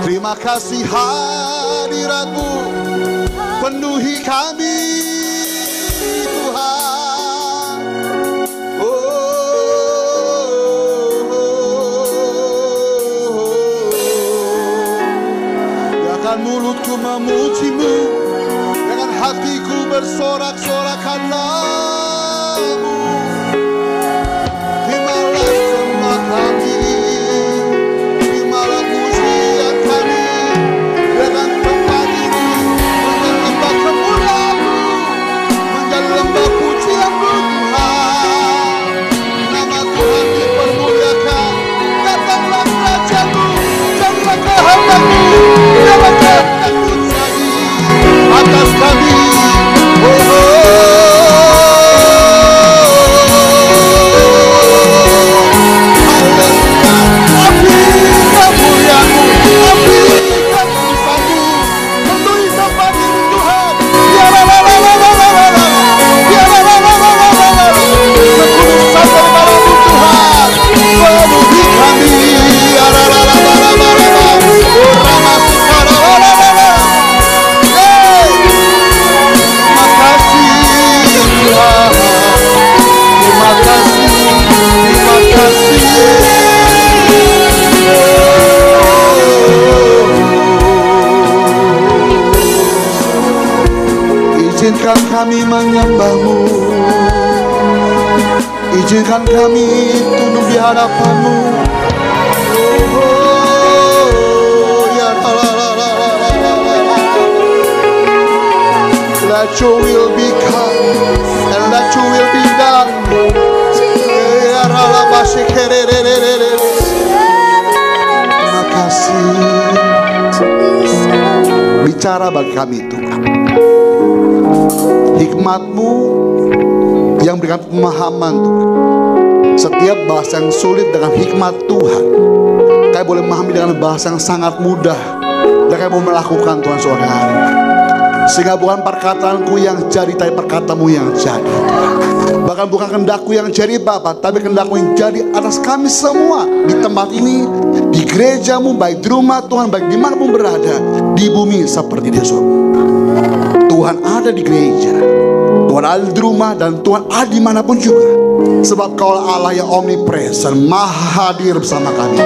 Terima kasih hadirat-Mu penuhi kami Tuhan. Biarkan mulutku memuji-Mu, dengan hatiku bersorak-sorakan nama-Mu. Terimalah sembah kami, terimalah pujian kami, dengan tempat ini menjadi lembah kemuliaan-Mu, menjadi lembah pujian-Mu Tuhan. Nama Tuhan dipermuliakan. Datanglah kerajaan-Mu, jadilah kehendak-Mu, biarlah kehendak-Mu jadi atas kami. Izinkan kami menyembah-Mu, izinkan kami tunduk di hadapan-Mu. Let your will be come and let your will be done. Terima kasih. Bicara bagi kami Tuhan. Hikmat-Mu yang berikan pemahaman Tuhan. Setiap bahasa yang sulit dengan hikmat Tuhan, kami boleh memahami dengan bahasa yang sangat mudah, dan kami mau melakukan Tuhan sore hari. Sehingga bukan perkataanku yang jadi, tapi perkatamu yang jadi. Bahkan bukan kehendakku yang jadi Bapa, tapi kehendakmu yang jadi atas kami semua. Di tempat ini, di gereja-Mu, baik di rumah Tuhan, baik dimanapun berada, di bumi seperti di surga. Tuhan ada di gereja, Tuhan ada di rumah, dan Tuhan ada dimanapun juga. Sebab Kau Allah yang omnipresent, maha hadir bersama kami.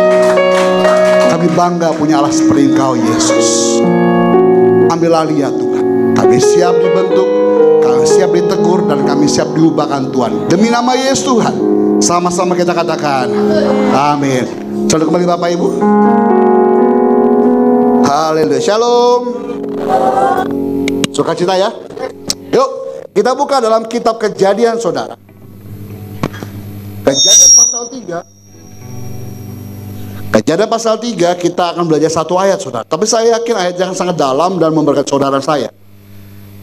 Kami bangga punya Allah seperti Engkau Yesus. Ambil alih ya Tuhan. Kami siap dibentuk, kami siap ditegur, dan kami siap diubahkan Tuhan. Demi nama Yesus Tuhan, sama-sama kita katakan amin. Saudara kembali Bapak Ibu. Haleluya. Shalom. Sukacita ya. Yuk kita buka dalam kitab Kejadian saudara. Kejadian pasal 3. Kejadian pasal 3 kita akan belajar satu ayat saudara. Tapi saya yakin ayatnya akan sangat dalam dan memberkati saudara saya.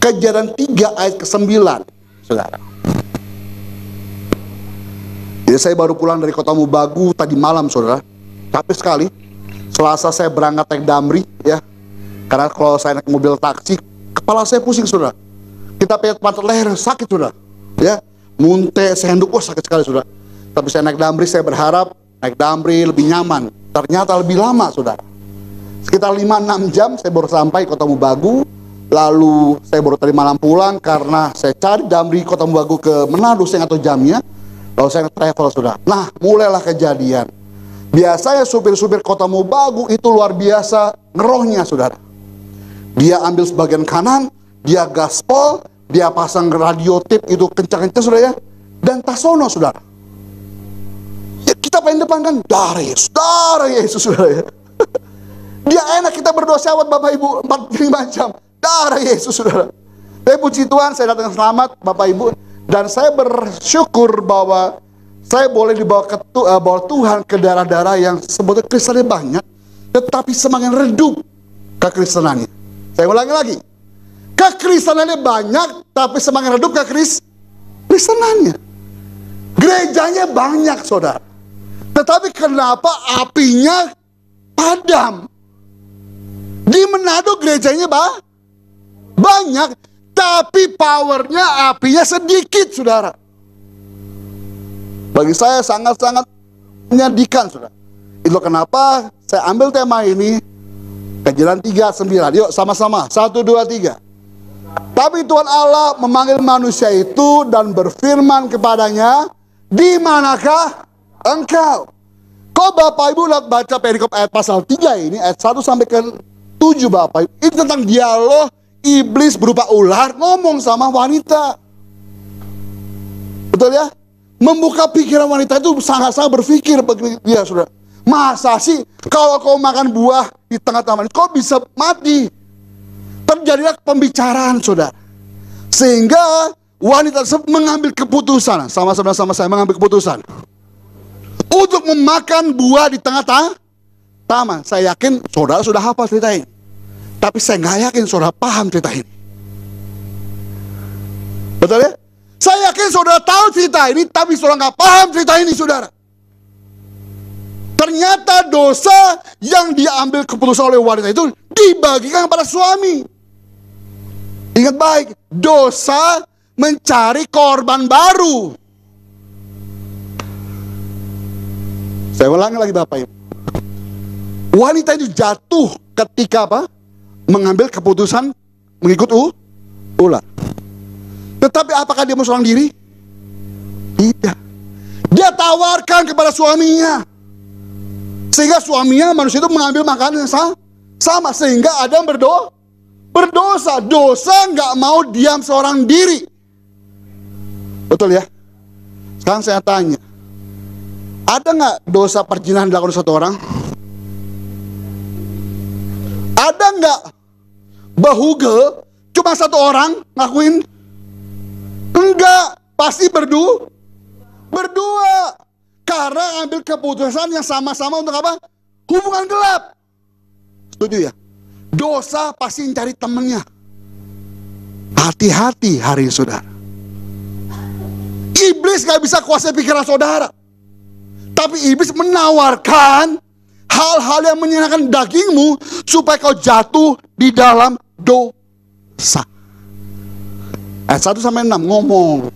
Kejadian 3 ayat ke-9 saudara. Jadi saya baru pulang dari Kota Mubagu tadi malam saudara. Capek sekali. Selasa saya berangkat naik Damri ya. Karena kalau saya naik mobil taksi, kepala saya pusing saudara. Kita pijat pantat leher sakit saudara. Ya, muntah, senduk, sakit sekali saudara. Tapi saya naik Damri, saya berharap naik Damri lebih nyaman. Ternyata lebih lama saudara. Sekitar 5-6 jam saya baru sampai Kota Mubagu. Lalu saya baru tadi malam pulang karena saya cari Damri Kota Mubagu ke Manado, saya nggak tahu jamnya. Lalu saya travel saudara. Nah, mulailah kejadian. Biasanya supir-supir Kota Mubagu itu luar biasa ngerohnya saudara. Dia ambil sebagian kanan, dia gaspol, dia pasang radio tip itu kencang-kencang saudara ya. Dan tasono saudara. Ya, kita paling depan kan, darah Yesus saudara ya. Dia enak kita berdoa syawat Bapak Ibu 45 jam. Darah Yesus saudara. Tapi puji Tuhan saya datang selamat Bapak Ibu. Dan saya bersyukur bahwa saya boleh dibawa bawa Tuhan ke daerah-daerah yang sebetulnya Kristennya banyak, tetapi semakin redup kekristenannya. Saya ulangi lagi. Kekristenannya banyak, tapi semakin redup kekristenannya. Gerejanya banyak saudara. Tetapi kenapa apinya padam? Di Manado gerejanya banyak, tapi powernya, apinya sedikit saudara. Bagi saya sangat-sangat menyedihkan saudara. Itu kenapa saya Saya ambil tema ini, Kejadian 3:9. Yuk sama-sama, 1, 2, 3. Tapi Tuhan Allah memanggil manusia itu dan berfirman kepadanya, di manakah engkau? Kok Bapak Ibu lihat baca perikop ayat pasal 3 ini, ayat 1 sampai ke 7 Bapak Ibu. Ini tentang dialog iblis berupa ular ngomong sama wanita. Betul ya? Membuka pikiran wanita itu sangat-sangat berpikir bagi dia, saudara. Masa sih kalau kau makan buah di tengah-tengah kau bisa mati? Terjadilah pembicaraan, saudara. Sehingga wanita tersebut mengambil keputusan, sama-sama saya mengambil keputusan untuk memakan buah di tengah-tengah taman. Saya yakin saudara sudah hafal cerita ini, tapi saya nggak yakin saudara paham cerita ini. Betul ya? Saya yakin saudara tahu cerita ini, tapi saudara nggak paham cerita ini, saudara. Ternyata dosa yang diambil keputusan oleh wanita itu dibagikan kepada suami. Ingat baik, dosa mencari korban baru. Saya ulangi lagi Bapak Ibu. Wanita itu jatuh ketika apa? Mengambil keputusan mengikut ular. Tetapi apakah dia mau seorang diri? Tidak. Dia tawarkan kepada suaminya. Sehingga suaminya, manusia itu mengambil makanan yang sama. Sehingga Adam berdosa. Dosa nggak mau diam seorang diri. Betul ya? Sekarang saya tanya, ada nggak dosa perzinahan dilakukan satu orang? Ada nggak bahuge cuma satu orang ngakuin? Enggak, pasti berdua. Karena ambil keputusan yang sama-sama untuk apa? Hubungan gelap. Setuju ya? Dosa pasti cari temennya. Hati-hati hari ini, saudara. Iblis gak bisa kuasai pikiran saudara. Tapi iblis menawarkan hal-hal yang menyenangkan dagingmu supaya kau jatuh di dalam dosa. Ayat 1 sampai 6 ngomong,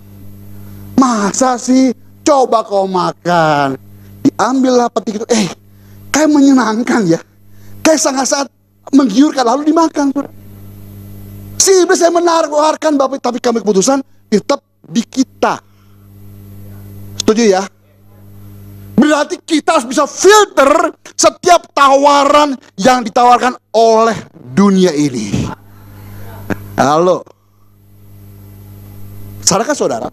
masa sih coba kau makan, diambillah petik itu, kayak menyenangkan ya, kayak sangat-sangat menggiurkan, lalu dimakan. Si iblis yang menawarkan Bapak, tapi kami keputusan tetap di kita. Setuju ya? Berarti kita harus bisa filter setiap tawaran yang ditawarkan oleh dunia ini. Halo. Sadarkah saudara?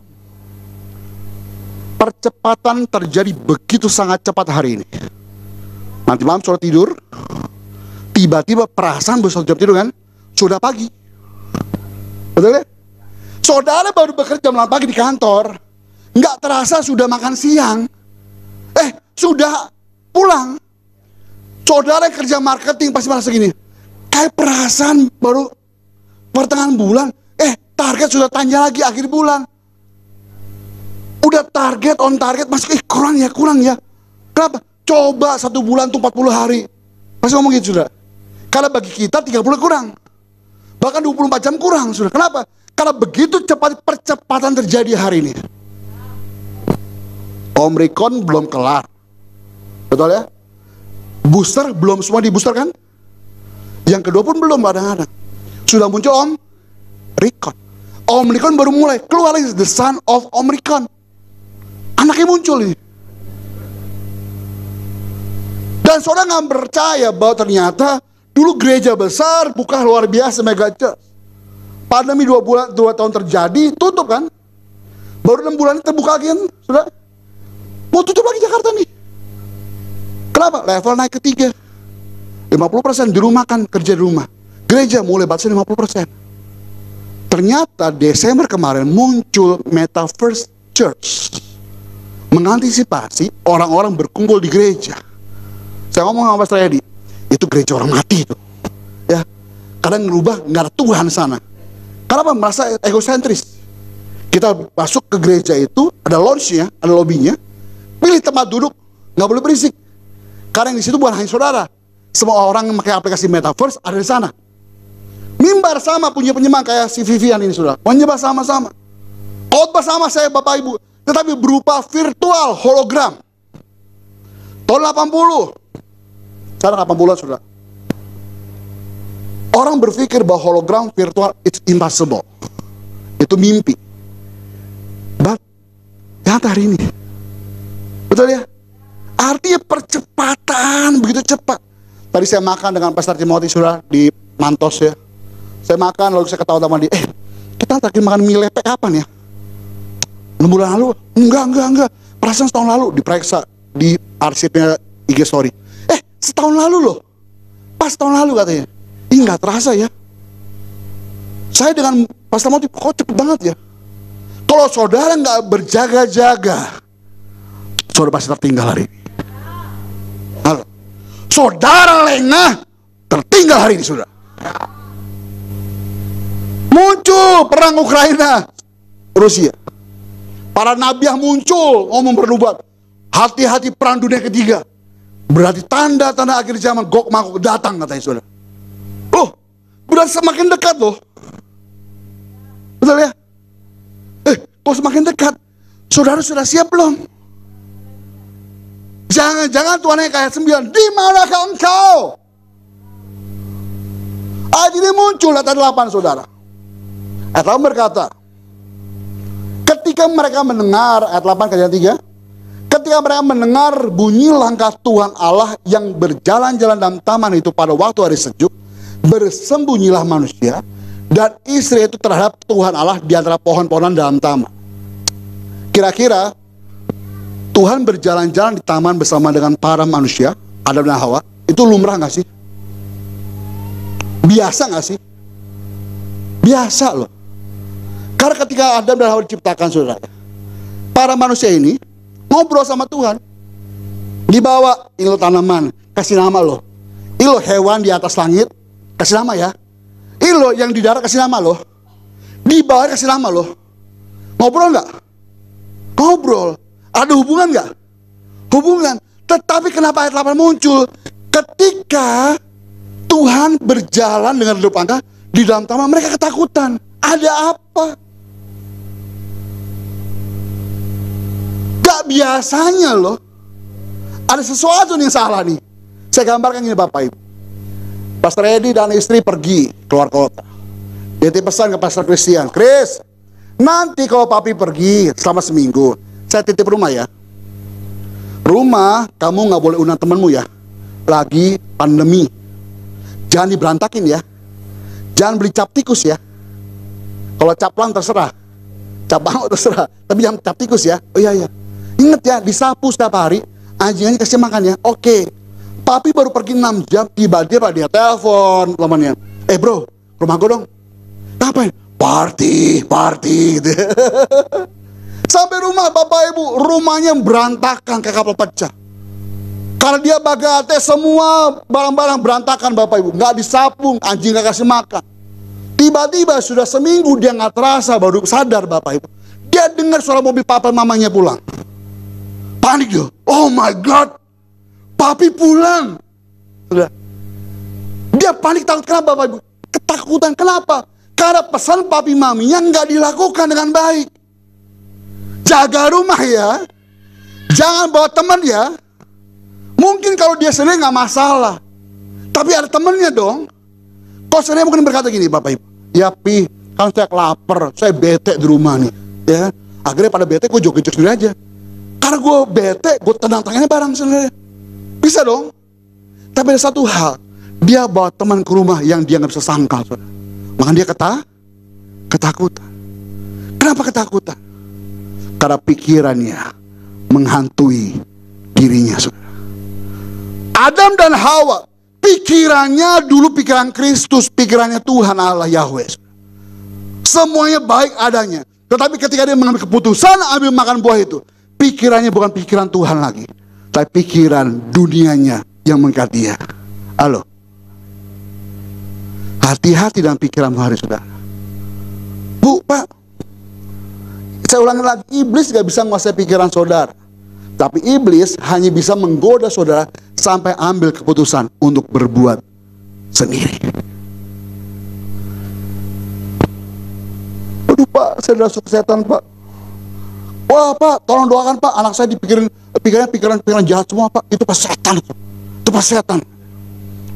Percepatan terjadi begitu sangat cepat hari ini. Nanti malam saudara tidur, tiba-tiba perasaan baru jam tidur kan? Sudah pagi. Betul ya? Saudara baru bekerja jam 8 pagi di kantor, nggak terasa sudah makan siang. Sudah pulang. Saudara yang kerja marketing pasti merasa gini, kayak perasaan baru pertengahan bulan, target sudah tanya lagi akhir bulan. Udah target, on target, masih kurang ya. Kenapa? Coba 1 bulan tuh 40 hari. Pasti ngomong gitu, saudara. Karena bagi kita 30 kurang. Bahkan 24 jam kurang, saudara. Kenapa? Karena begitu cepat percepatan terjadi hari ini. Omikron belum kelar. Betul ya? Booster belum semua di booster kan? Yang kedua pun belum ada. Sudah muncul Omikron. Omikron baru mulai keluar lagi, the son of Omikron. Anaknya muncul ini. Dan saudara nggak percaya bahwa ternyata dulu gereja besar buka luar biasa mega church. Pandemi 2 tahun terjadi, tutup kan? Baru 6 bulan terbuka lagi kan, saudara? Mau tutup lagi Jakarta nih. Kenapa? Level naik ke 3. 50% di rumah kan, kerja di rumah. Gereja mulai batasi 50%. Ternyata Desember kemarin muncul Metaverse Church. Mengantisipasi orang-orang berkumpul di gereja. Saya ngomong sama Pastor Edi, itu gereja orang mati itu. Ya. Kadang ngerubah, nggak ada Tuhan sana. Kenapa? Merasa egosentris. Kita masuk ke gereja itu, ada lounge-nya, ada lobbynya. Pilih tempat duduk, nggak boleh berisik. Karena yang di situ bukan hanya saudara. Semua orang yang pakai aplikasi Metaverse ada di sana. Mimbar sama punya penyembah kayak si Vivian ini, saudara. Menyembah sama-sama. Khotbah sama saya Bapak Ibu, tetapi berupa virtual hologram. Tahun 80 Sekarang 80-an, saudara. Orang berpikir bahwa hologram virtual it's impossible. Itu mimpi. But nyata hari ini. Betul ya? Artinya percepatan begitu cepat. Tadi saya makan dengan Pastor Timothy, saudara, di Mantos ya. Saya makan lalu saya ketawa sama dia. Kita terakhir makan mie lepek kapan ya? 6 bulan lalu? Enggak. Perasaan setahun lalu diperiksa di arsipnya IG story. Setahun lalu loh. Pas setahun lalu katanya. Nggak terasa ya. Saya dengan Pastor Timothy, kok cepet banget ya. Kalau saudara nggak berjaga-jaga, saudara pasti tertinggal hari ini. Halo. Saudara lengah, tertinggal hari ini, saudara. Muncul perang Ukraina, Rusia. Para nabi yang muncul ngomong bernubuat, hati-hati perang dunia ketiga. Berarti tanda-tanda akhir zaman, Gog Magog datang katanya, saudara. Berarti semakin dekat loh. Betul ya? Kok semakin dekat? Saudara sudah siap belum? Jangan-jangan Tuhan yang ayat 9, di manakah engkau? Ayat ini muncul ayat 8, saudara. Ayat 8 berkata, ketika mereka mendengar, ayat 8 ayat 3, ketika mereka mendengar bunyi langkah Tuhan Allah yang berjalan-jalan dalam taman itu pada waktu hari sejuk, bersembunyilah manusia dan istri itu terhadap Tuhan Allah di antara pohon-pohonan dalam taman. Kira-kira Tuhan berjalan-jalan di taman bersama dengan para manusia, Adam dan Hawa, itu lumrah gak sih? Biasa gak sih? Biasa loh. Karena ketika Adam dan Hawa diciptakan, saudara, para manusia ini ngobrol sama Tuhan. Dibawa, ini lo tanaman, kasih nama lo. Ini lo hewan di atas langit, kasih nama ya. Ini lo yang di darat, kasih nama lo. Di bawah kasih nama lo. Ngobrol gak? Ngobrol. Ada hubungan gak? Hubungan. Tetapi kenapa ayat 8 muncul? Ketika Tuhan berjalan dengan redup angka di dalam taman, mereka ketakutan. Ada apa? Gak biasanya loh. Ada sesuatu yang salah nih. Saya gambarkan ini Bapak Ibu. Pastor Edi dan istri pergi keluar kota. Dia pesan ke Pastor Christian, Chris, nanti kalau papi pergi selama seminggu, saya titip rumah ya. Rumah kamu gak boleh undang temanmu ya. Lagi pandemi. Jangan diberantakin ya. Jangan beli cap tikus ya. Kalau cap lang terserah, cap bangau terserah, tapi jangan cap tikus ya. Oh iya. Ingat ya, disapu setiap hari, anjingnya kasih makan ya. Oke. Papi baru pergi 6 jam, tiba-tiba dia telepon temannya. Bro, rumah gue dong. Ngapain? Party gitu. Sampai rumah Bapak Ibu, rumahnya berantakan kayak kapal pecah. Karena dia bagate, semua barang-barang berantakan Bapak Ibu. Nggak disapu, anjing nggak kasih makan. Tiba-tiba sudah seminggu dia nggak terasa, baru sadar Bapak Ibu. Dia dengar suara mobil papa mamanya pulang. Panik dia. Oh my God, papi pulang. Dia panik, takut. Kenapa Bapak Ibu? Ketakutan. Kenapa? Karena pesan papi maminya nggak dilakukan dengan baik. Jaga rumah ya. Jangan bawa teman ya. Mungkin kalau dia sendiri nggak masalah. Tapi ada temennya dong. Kok sendiri mungkin berkata gini Bapak Ibu. Ya Pi, kan saya lapar, saya bete di rumah nih. Ya, akhirnya pada bete gue joget sendiri aja. Karena gue bete, gue tendang-tangannya bareng sendiri. Bisa dong. Tapi ada satu hal, dia bawa teman ke rumah yang dia nggak bisa sangkal. Makanya dia ketakutan. Kenapa ketakutan? Karena pikirannya menghantui dirinya. Adam dan Hawa, pikirannya dulu pikiran Kristus, pikirannya Tuhan Allah Yahweh. Semuanya baik adanya. Tetapi ketika dia mengambil keputusan ambil makan buah itu, pikirannya bukan pikiran Tuhan lagi, tapi pikiran dunianya yang mengikat dia. Halo. Hati-hati dalam pikiranmu hari saudara. Bu, Pak, saya ulangi lagi, iblis gak bisa menguasai pikiran saudara. Tapi iblis hanya bisa menggoda saudara sampai ambil keputusan untuk berbuat sendiri. Aduh Pak, saya sudah setan Pak. Wah Pak, tolong doakan Pak, anak saya dipikirin pikiran jahat semua Pak. Itu pas setan. Itu pas setan.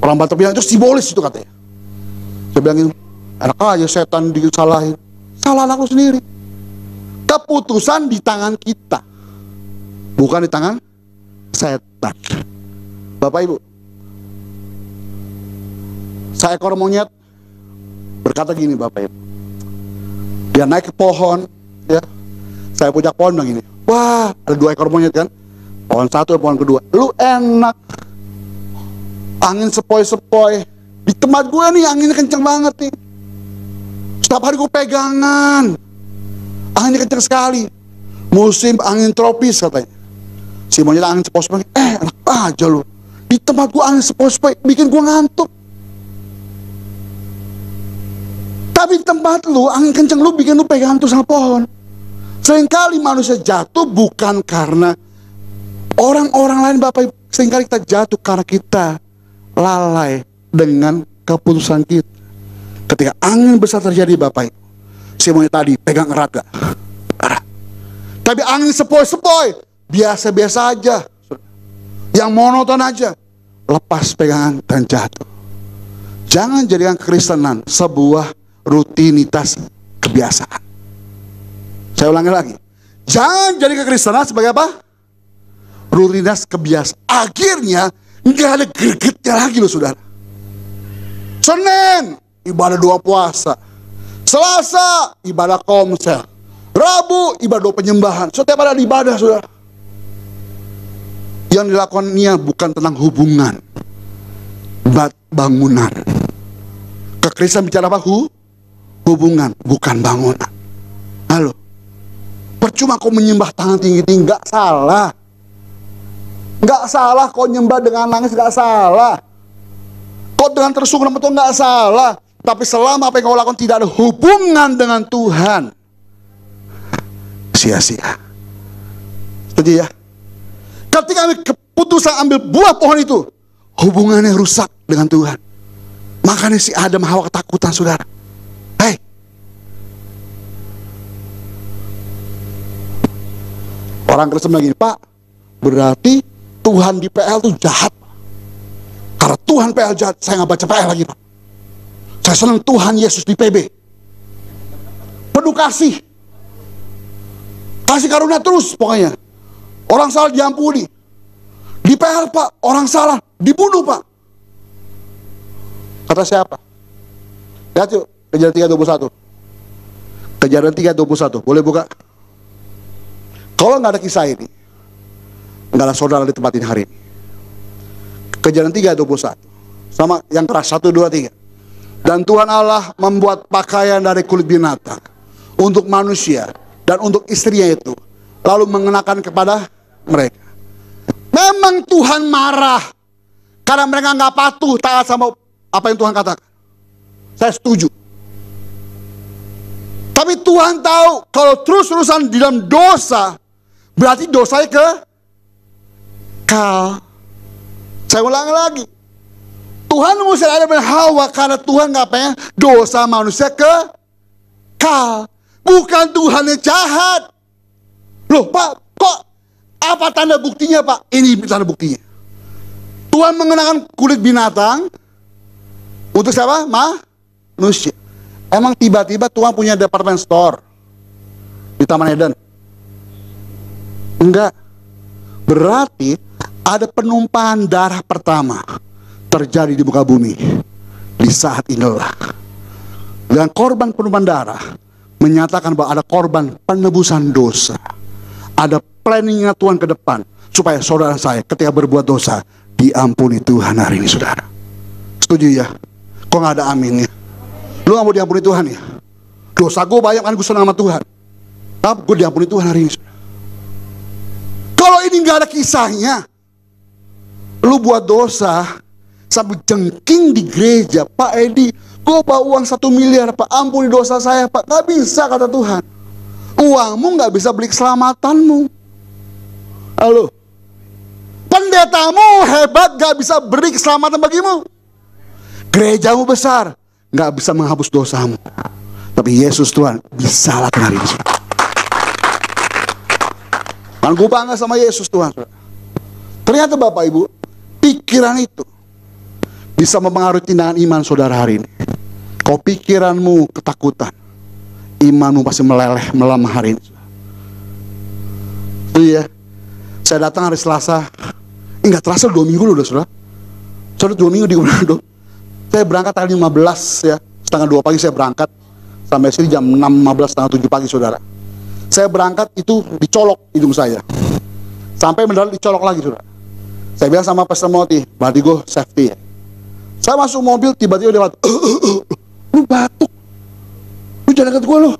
Orang Batak bilang itu simbolis itu katanya. Saya bilangin, enak aja setan disalahin. Salah anak lu sendiri. Keputusan di tangan kita, bukan di tangan setan. Bapak Ibu, seekor monyet berkata gini Bapak Ibu. Dia naik ke pohon, ya. Saya puncak pohon bilang gini, wah ada 2 ekor monyet kan. Pohon satu dan pohon kedua. Lu enak, angin sepoi-sepoi. Di tempat gue nih anginnya kenceng banget nih. Setiap hari gue pegangan, anginnya kenceng sekali. Musim angin tropis katanya. Si monyet angin sepoi-sepoi, enak aja lu. Di tempat gue angin sepoi-sepoi, bikin gue ngantuk. Tapi di tempat lu, angin kenceng lu bikin lu pegangan tuh sama pohon. Seringkali manusia jatuh bukan karena orang-orang lain Bapak Ibu. Seringkali kita jatuh karena kita lalai dengan keputusan kita. Ketika angin besar terjadi Bapak Ibu, si monyet tadi pegang erat gak? Erat. Tapi angin sepoi-sepoi, biasa-biasa aja, yang monoton aja, lepas pegangan dan jatuh. Jangan jadikan kekristenan sebuah rutinitas kebiasaan. Saya ulangi lagi, jangan jadi kekristenan sebagai apa? Rutinitas kebiasaan. Akhirnya nggak ada gregetnya lagi loh saudara. Senin ibadah doa puasa, Selasa ibadah komsel, Rabu ibadah doa penyembahan. Setiap ada ibadah saudara. Yang dilakukannya bukan tentang hubungan, bangunan. Kekristenan bicara apa? Hubungan, bukan bangunan. Halo, percuma kau menyembah tangan tinggi-tinggi, nggak salah. Nggak salah kau nyembah dengan nangis, nggak salah. Kau dengan tersungkur nama Tuhan, nggak salah. Tapi selama apa yang kau lakukan tidak ada hubungan dengan Tuhan, sia-sia. Setuju ya? Ketika keputusan ambil buah pohon itu, hubungannya rusak dengan Tuhan. Makanya si Adam Hawa ketakutan saudara. Hei, orang Kristen bilang gini, Pak, berarti Tuhan di PL itu jahat. Karena Tuhan PL jahat, saya nggak baca PL lagi Pak. Saya senang Tuhan Yesus di PB. Penuh kasih. Kasih karunia terus pokoknya. Orang salah diampuni. Di PL Pak, orang salah dibunuh Pak. Kata siapa? Lihat yuk, Kejadian 3:21. Kejadian 3:21, boleh buka? Kalau nggak ada kisah ini, nggak ada saudara di tempat ini hari ini. Kejadian 3:21. Sama yang keras, 1, 2, 3. Dan Tuhan Allah membuat pakaian dari kulit binatang untuk manusia dan untuk istrinya itu, lalu mengenakan kepada mereka. Memang Tuhan marah karena mereka nggak patuh taat sama apa yang Tuhan katakan. Saya setuju. Tapi Tuhan tahu kalau terus-terusan di dalam dosa, berarti dosanya kekal. Saya ulangi lagi. Tuhan mengusir Adam dan Hawa karena Tuhan nggak pengen dosa manusia kekal. Bukan Tuhan yang jahat. Loh Pak, kok apa tanda buktinya Pak? Ini tanda buktinya. Tuhan mengenakan kulit binatang untuk siapa? Manusia. Emang tiba-tiba Tuhan punya department store di Taman Eden? Enggak. Berarti ada penumpahan darah pertama terjadi di muka bumi di saat inilah. Dan korban penumpahan darah menyatakan bahwa ada korban penebusan dosa. Ada planningnya Tuhan ke depan supaya saudara saya ketika berbuat dosa diampuni Tuhan hari ini saudara. Setuju ya? Kok nggak ada aminnya? Lu gak mau diampuni Tuhan ya? Dosa gue banyak kan, gue senang sama Tuhan. Tapi gue diampuni Tuhan hari ini. Kalau ini gak ada kisahnya, lu buat dosa sampai jengking di gereja, Pak Edi, gue bawa uang 1 miliar, Pak, ampuni dosa saya, Pak. Gak bisa kata Tuhan. Uangmu gak bisa beli keselamatanmu. Halo, pendetamu hebat gak bisa beri keselamatan bagimu. Gerejamu besar nggak bisa menghapus dosamu, tapi Yesus Tuhan bisa lakukan hari ini. Dan gue bangga sama Yesus Tuhan. Ternyata Bapak Ibu, pikiran itu bisa mempengaruhi tindakan iman saudara hari ini. Kalau pikiranmu ketakutan, imanmu pasti meleleh, melemah hari ini. Iya, saya datang hari Selasa, nggak terasa 2 minggu loh saudara. Saudara 2 minggu di Manado. Saya berangkat tanggal 15 ya, setengah 2 pagi saya berangkat. Sampai sini jam 6.15, setengah 7 pagi saudara. Saya berangkat itu dicolok hidung saya. Sampai mendarat dicolok lagi saudara. Saya bilang sama Pastor Moti, berarti gue safety ya. Saya masuk mobil, tiba-tiba dia batuk. Lu batuk. Lu jangan dekat gue lu.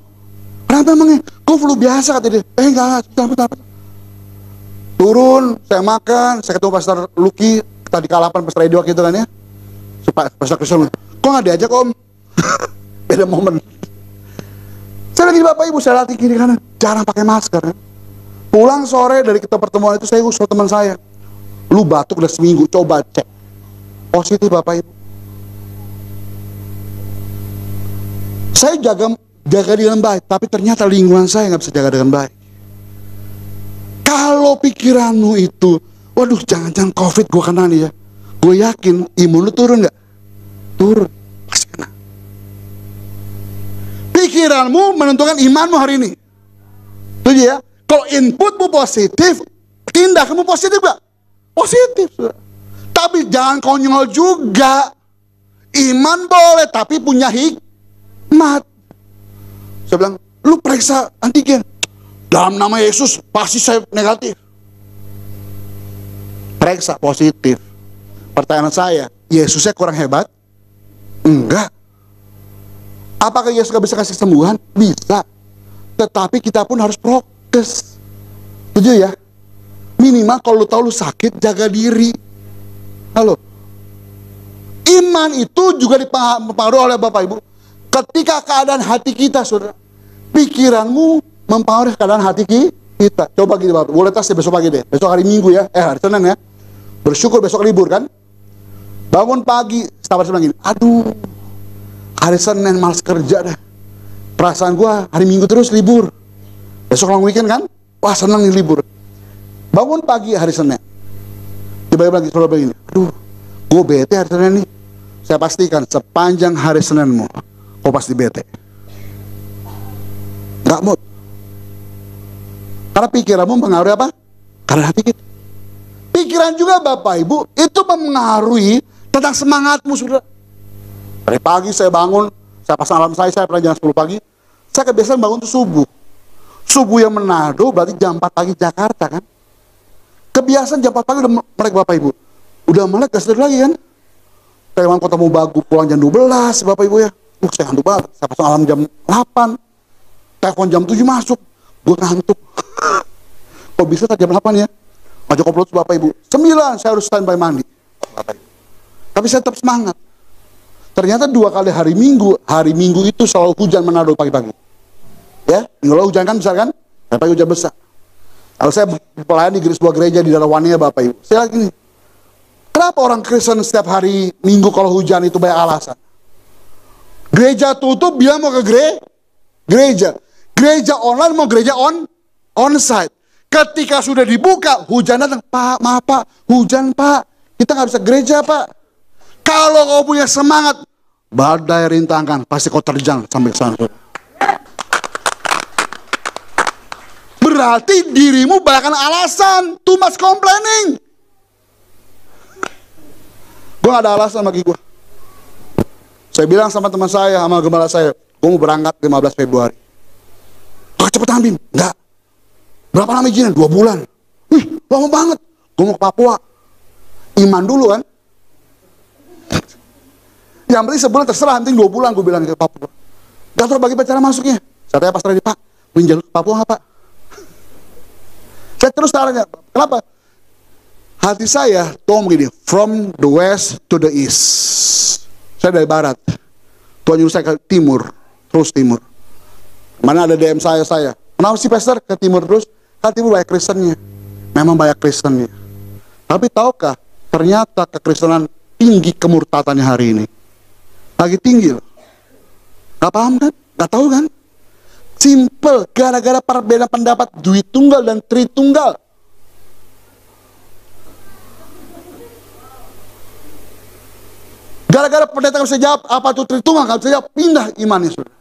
Kenapa emangnya? Gue flu biasa kata dia. Enggak, bentar. Turun, saya makan, saya ketemu Pastor Lucky, tadi K8 Pastor Radio gitu kan ya. Pastor Kristen, kok gak diajak om? Beda momen. Saya lagi di Bapak Ibu, saya latih kiri kanan, jarang pakai masker kan. Pulang sore dari kita pertemuan itu, saya usul teman saya, lu batuk udah seminggu, coba cek. Positif Bapak Ibu. Saya jaga dengan baik, tapi ternyata lingkungan saya nggak bisa jaga dengan baik. Kalau pikiranmu itu, waduh jangan-jangan COVID gue kena nih ya, gue yakin imun lu turun nggak? Turun, pasti kena. Pikiranmu menentukan imanmu hari ini. Itu ya. Kalau inputmu positif, tindakanmu positif gak? Positif. Tapi jangan konyol juga. Iman boleh, tapi punya hikmat. Saya bilang, lu periksa antigen. Dalam nama Yesus, pasti saya negatif. Periksa positif. Pertanyaan saya, Yesusnya kurang hebat? Enggak. Apakah Yesus gak bisa kasih sembuhan? Bisa. Tetapi kita pun harus prokes. Setuju ya? Minimal kalau lu tahu lu sakit, jaga diri. Halo. Iman itu juga dipengaruhi oleh Bapak Ibu. Ketika keadaan hati kita, saudara, pikiranmu mempengaruhi keadaan hati kita. Coba gitu Bapak, boleh tes besok pagi deh. Besok hari Minggu ya, hari Senin ya. Bersyukur besok libur kan. Bangun pagi, sahabat saya bilang gini, aduh, hari Senin malas kerja dah. Perasaan gua hari Minggu terus libur. Besok long weekend kan, wah senang nih libur. Bangun pagi hari Senin, tiba-tiba lagi saudara begini, aduh, gue bete hari Senin nih. Saya pastikan sepanjang hari Seninmu, kau pasti bete. Gak mood. Karena pikiranmu mengaruhi apa? Karena hati kita. Pikiran juga Bapak Ibu, itu mempengaruhi tentang semangatmu saudara. Dari pagi saya bangun, saya pasang alarm saya pernah jam 10 pagi. Saya kebiasaan bangun itu subuh. Subuh yang Manado berarti jam 4 pagi Jakarta kan. Kebiasaan jam 4 pagi udah melek Bapak Ibu. Udah melek gak sedih lagi kan. Saya bangun Kota Mobagu pulang jam 12 Bapak Ibu ya. Saya ngantuk banget. Saya pasang alarm jam 8. Telepon jam 7 masuk. Gue ngantuk. Kok bisa tak jam 8 ya? Maju komplot Bapak Ibu. 9 saya harus standby mandi. Bapak Ibu. Tapi saya tetap semangat. Ternyata 2 kali hari Minggu itu selalu hujan Manado pagi-pagi. Ya, kalau hujan kan besar kan? Pagi hujan besar. Kalau saya pelayan di sebuah gereja di daerah Wania Bapak Ibu. Saya lagi nih, kenapa orang Kristen setiap hari Minggu kalau hujan itu banyak alasan? Gereja tutup, dia mau ke gereja. Gereja online mau gereja onsite. Ketika sudah dibuka, hujan datang. Pak, maaf Pak, hujan Pak. Kita nggak bisa gereja Pak. Kalau kau punya semangat, badai rintangan, pasti kau terjang sampai ke sana. Berarti dirimu banyakkan alasan, too much complaining. Gue gak ada alasan bagi gue. Saya bilang sama teman saya, sama gembala saya, gue mau berangkat 15 Februari. Cepetan Bim, enggak. Berapa lama izinnya? 2 bulan. Wih, lama banget. Gue mau ke Papua. Iman dulu kan. Yang penting sebulan terserah, yang penting 2 bulan gue bilang ke Papua. Gak tahu bagi cara masuknya. Saya tanya Pastor Edi, Pak, pinjam ke Papua nggak Pak? Saya terus tanya, kenapa? Hati saya, Tuhan begini, from the west to the east. Saya dari barat. Tuhan nyuruh saya ke timur, terus timur. Mana ada DM saya. Kenapa sih Pastor ke timur terus? Kan timur banyak Kristennya. Memang banyak Kristennya. Tapi tahukah, ternyata kekristenan tinggi kemurtatannya hari ini. Lagi tinggi loh. Gak paham kan? Gak tahu kan? Simple, gara-gara perbedaan pendapat duit tunggal dan tritunggal. Gara-gara pendeta nggak bisa jawab, apa itu Tritunggal nggak bisa jawab, pindah imannya, saudara.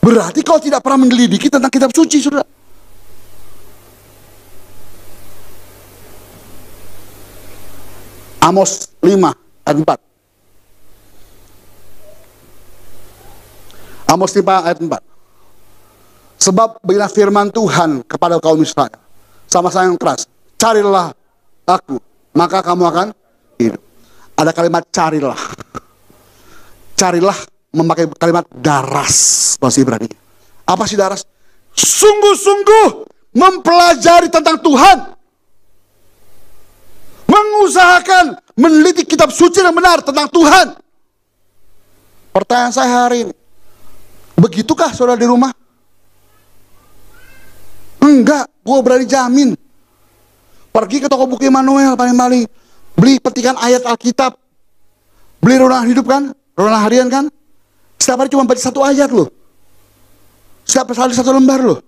Berarti kau tidak pernah meneliti tentang kitab suci, saudara. Amos 5 ayat 4. Amos 5 ayat 4. Sebab beginilah firman Tuhan kepada kaum Israel, sama saya yang keras, carilah aku, maka kamu akan hidup. Ada kalimat carilah. Carilah memakai kalimat daras bahasa Ibrani. Apa sih daras? Sungguh-sungguh mempelajari tentang Tuhan. Mengusahakan meneliti kitab suci yang benar tentang Tuhan. Pertanyaan saya hari ini, begitukah saudara di rumah? Enggak, gue berani jamin. Pergi ke toko buku Immanuel paling-paling, beli petikan ayat Alkitab, beli renungan hidup kan, renungan harian kan. Setiap hari cuma baca satu ayat loh. Setiap hari satu lembar loh.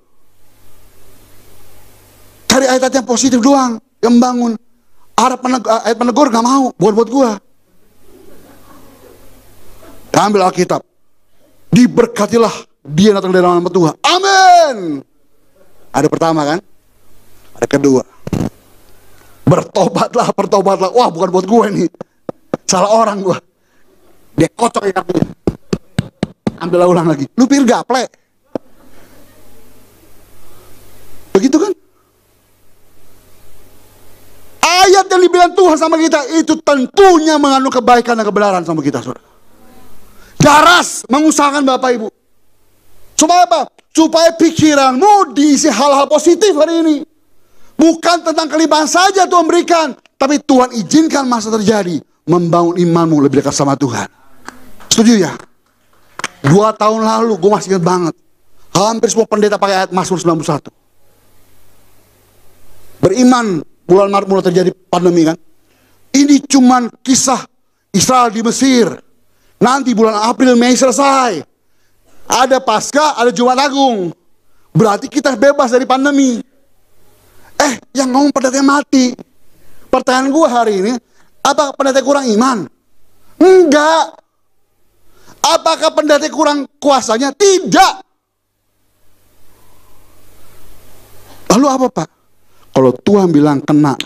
Cari ayat yang positif doang, yang membangun. Ayat menegur gak mau, buat gua. Ambil Alkitab, diberkatilah dia datang dari nama Tuhan. Amin. Ada pertama kan? Ada kedua, bertobatlah. Wah, bukan buat gue nih, salah orang gue. Dia kocok ya kakinya. Ambil ulang lagi. Lu pikir gaple? Begitu kan? Ayat yang dibilang Tuhan sama kita itu tentunya mengandung kebaikan dan kebenaran sama kita, saudara. Daras mengusahakan Bapak Ibu. Supaya apa? Supaya pikiranmu diisi hal-hal positif hari ini. Bukan tentang kelimpahan saja Tuhan berikan, tapi Tuhan izinkan masa terjadi, membangun imanmu lebih dekat sama Tuhan. Setuju ya? 2 tahun lalu, gue masih ingat banget, hampir semua pendeta pakai ayat Mazmur 91. Beriman, bulan Maret mulai terjadi pandemi kan. Ini cuman kisah Israel di Mesir. Nanti bulan April, Mei selesai. Ada Paskah, ada Jumat Agung. Berarti kita bebas dari pandemi. Yang ngomong pendeta mati. Pertanyaan gue hari ini, apakah pendeta kurang iman? Enggak. Apakah pendeta kurang kuasanya? Tidak. Lalu apa Pak? Kalau Tuhan bilang kena,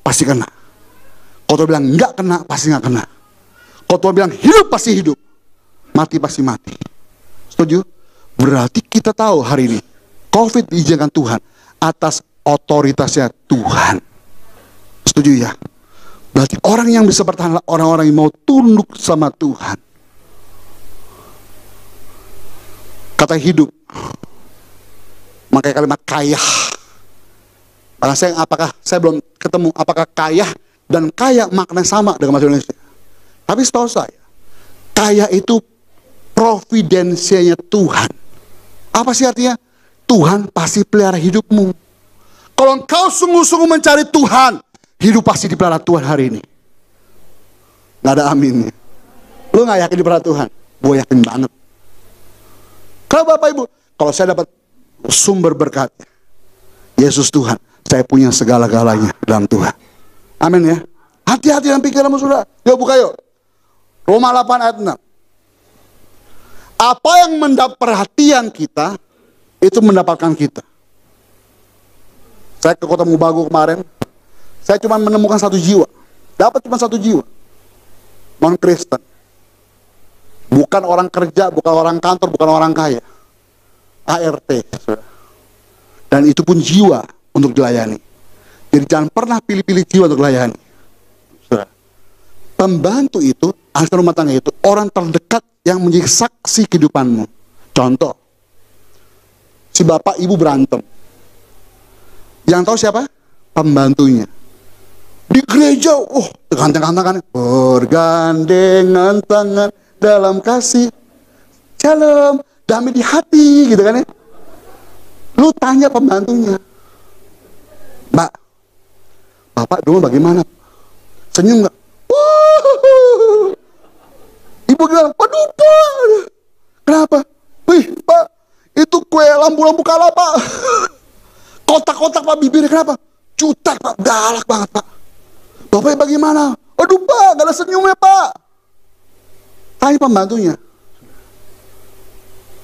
pasti kena. Kalau Tuhan bilang enggak kena, pasti enggak kena. Kalau Tuhan bilang hidup, pasti hidup. Mati, pasti mati. Setuju? Berarti kita tahu hari ini COVID diizinkan Tuhan atas otoritasnya Tuhan. Setuju ya? Berarti orang yang bisa bertahan adalah orang-orang yang mau tunduk sama Tuhan. Kata hidup, makanya kalimat kaya. Apakah saya belum ketemu apakah kaya dan kaya maknanya sama dengan bahasa Indonesia. Tapi setahu saya, kaya itu providensianya Tuhan. Apa sih artinya? Tuhan pasti pelihara hidupmu. Kalau engkau sungguh-sungguh mencari Tuhan, hidup pasti dipelihara Tuhan hari ini. Gak ada aminnya. Lu gak yakin dipelihara Tuhan? Gue yakin banget. Kalau Bapak Ibu, kalau saya dapat sumber berkat, Yesus Tuhan, saya punya segala-galanya dalam Tuhan. Amin ya. Hati-hati dalam pikiranmu, saudara. Yuk buka yuk. Roma 8 ayat 6. Apa yang mendapat perhatian kita, itu mendapatkan kita. Saya ke Kota Mubagu kemarin, saya cuma menemukan 1 jiwa. Dapat cuma 1 jiwa. Non-Kristen. Bukan orang kerja, bukan orang kantor, bukan orang kaya. ART. Saudara. Dan itu pun jiwa untuk dilayani. Jadi jangan pernah pilih-pilih jiwa untuk dilayani. Saudara. Pembantu itu, asisten rumah tangga itu, orang terdekat yang menjadi saksi kehidupanmu. Contoh, si bapak ibu berantem. Yang tahu siapa? Pembantunya. Di gereja, ganteng-ganteng kan. Bergandengan tangan dalam kasih. Shalom, damai di hati, gitu kan ya. Lu tanya pembantunya, Mbak, Bapak dulu bagaimana? Senyum gak? Ibu bilang, waduh Pak, kenapa? Wih Pak, itu kue lampu-lampu kalah Pak. Kotak-kotak Pak bibirnya, kenapa? Jutek Pak, galak banget Pak. Bapaknya bagaimana? Aduh Pak, gak ada senyumnya Pak. Tanya pembantunya.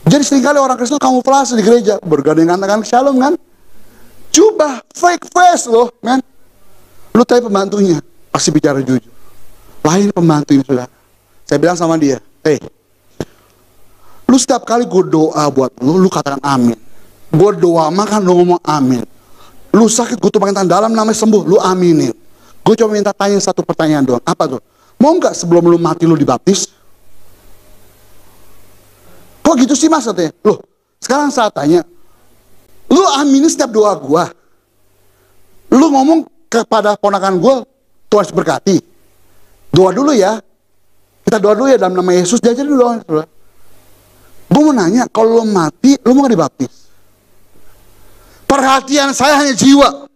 Jadi seringkali orang Kristen kamuflase di gereja, bergandengan tangan shalom kan. Coba fake face loh, men. Lu tanya pembantunya, pasti bicara jujur. Lain pembantu ini saudara. Saya bilang sama dia, lu setiap kali gue doa buat lu katakan amin. Gue doa, maka lu ngomong amin. Lu sakit, gue tumpangin tangan dalam namanya sembuh, lu aminin. Gue cuma minta tanya satu pertanyaan doang. Apa tuh? Mau nggak sebelum lu mati lu dibaptis? Kok gitu sih maksudnya? Loh, sekarang saya tanya, lu aminin setiap doa gue. Lu ngomong kepada ponakan gue, Tuhan berkati. Doa dulu ya. Kita doa dulu ya dalam nama Yesus, diajarin dulu doa. Gue mau nanya, kalau lu mati, lu mau gak dibaptis? Perhatian saya hanya jiwa.